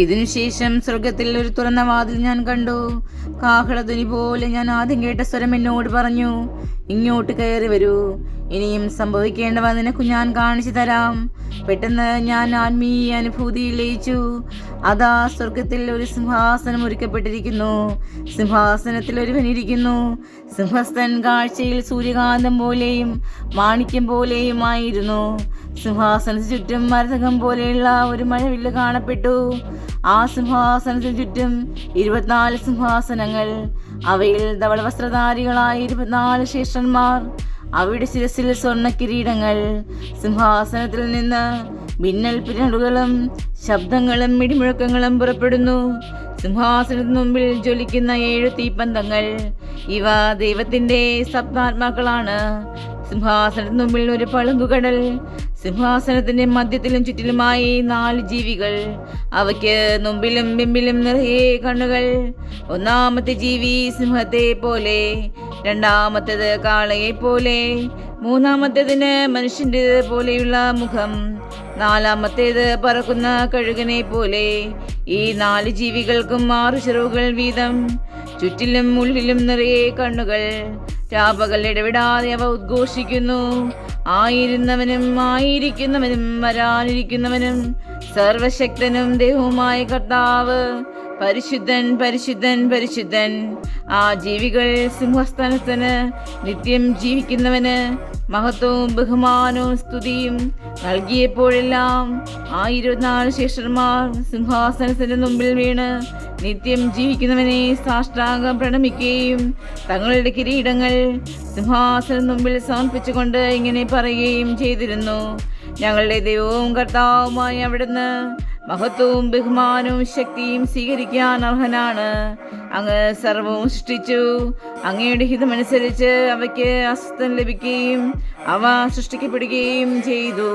ഇതിനുശേഷം സ്വർഗത്തിൽ ഒരു തുറന്ന വാതിൽ ഞാൻ കണ്ടു. കാഹളധ്വനി പോലെ ഞാൻ ആദ്യം കേട്ട സ്വരം എന്നോട് പറഞ്ഞു, ഇങ്ങോട്ട് കയറി വരൂ, ഇനിയും സംഭവിക്കേണ്ടവ നിനക്ക് ഞാൻ കാണിച്ചു തരാം. പെട്ടെന്ന് ഞാൻ ആത്മീയ അനുഭൂതിയിൽ ലയിച്ചു. അതാ സ്വർഗത്തിൽ ഒരു സിംഹാസനം ഒരുക്കപ്പെട്ടിരിക്കുന്നു. സിംഹാസനത്തിൽ ഒരുവൻ ഇരിക്കുന്നു. സിംഹസ്ഥൻ കാഴ്ചയിൽ സൂര്യകാന്തം പോലെയും മാണിക്യം പോലെയുമായിരുന്നു. സിംഹാസനത്തിന് ചുറ്റും മരതകം പോലെയുള്ള ഒരു മഴവില്ല് കാണപ്പെട്ടു. ആ സിംഹാസനത്തിന് ചുറ്റും 24 സിംഹാസനങ്ങൾ, അവയിൽ ധവള വസ്ത്രധാരികളായ 24 ശ്രേഷ്ഠന്മാർ. അവയുടെ ശിരസിൽ സ്വർണ്ണ കിരീടങ്ങൾ. സിംഹാസനത്തിൽ നിന്ന് മിന്നൽ പിരളുകളും ശബ്ദങ്ങളും ഇടിമുഴക്കങ്ങളും പുറപ്പെടുന്നു. സിംഹാസനത്തിന് മുമ്പിൽ ജ്വലിക്കുന്ന 7 തീപ്പന്തങ്ങൾ, ഇവ ദൈവത്തിന്റെ സപ്താത്മാക്കളാണ്. സിംഹാസനത്തിന് മുമ്പിൽ ഒരു പളുങ്കുകടൽ. സിംഹാസനത്തിന്റെ മധ്യത്തിലും ചുറ്റിലുമായി 4 ജീവികൾ. അവയ്ക്ക് മുമ്പിലും പിമ്പിലും നിറയെ കണ്ണുകൾ. ഒന്നാമത്തെ ജീവി സിംഹത്തെ പോലെ, രണ്ടാമത്തേത് കാളയെ പോലെ, മൂന്നാമത്തേതിന് മനുഷ്യന്റെ പോലെയുള്ള മുഖം, നാലാമത്തേത് പറക്കുന്ന കഴുകനെ പോലെ. ഈ 4 ജീവികൾക്കും 6 ചിറകുകൾ വീതം. ചുറ്റിലും ഉള്ളിലും നിറയെ കണ്ണുകൾ. രാപകൽ ഇടവിടാതെ അവ ഉദ്ഘോഷിക്കുന്നു, ആയിരുന്നവനും ആയിരിക്കുന്നവനും വരാനിരിക്കുന്നവനും സർവശക്തനും ദൈവവുമായ കർത്താവ്, പരിശുദ്ധൻ പരിശുദ്ധൻ പരിശുദ്ധൻ. ആ ജീവികൾ സിംഹസ്ഥാനത്തിന് നിത്യം ജീവിക്കുന്നവന് മഹത്വവും ബഹുമാനവും സ്തുതിയും നൽകിയപ്പോഴെല്ലാം 24 ശ്രേഷ്ഠന്മാർ സിംഹാസനത്തിന്റെ മുമ്പിൽ വീണ് നിത്യം ജീവിക്കുന്നവനെ സാഷ്ടാംഗം പ്രണമിക്കുകയും തങ്ങളുടെ കിരീടങ്ങൾ സിംഹാസനം മുമ്പിൽ സമർപ്പിച്ചുകൊണ്ട് ഇങ്ങനെ പറയുകയും ചെയ്തിരുന്നു, ഞങ്ങളുടെ ദൈവവും കർത്താവുമായി അവിടുന്ന് മഹത്വവും ബഹുമാനവും ശക്തിയും സ്വീകരിക്കാൻ അർഹനാണ്. അങ്ങ് സർവവും സൃഷ്ടിച്ചു. അങ്ങയുടെ ഹിതമനുസരിച്ച് അവയ്ക്ക് അസ്തിത്വം ലഭിക്കുകയും അവ സൃഷ്ടിക്കപ്പെടുകയും ചെയ്തു.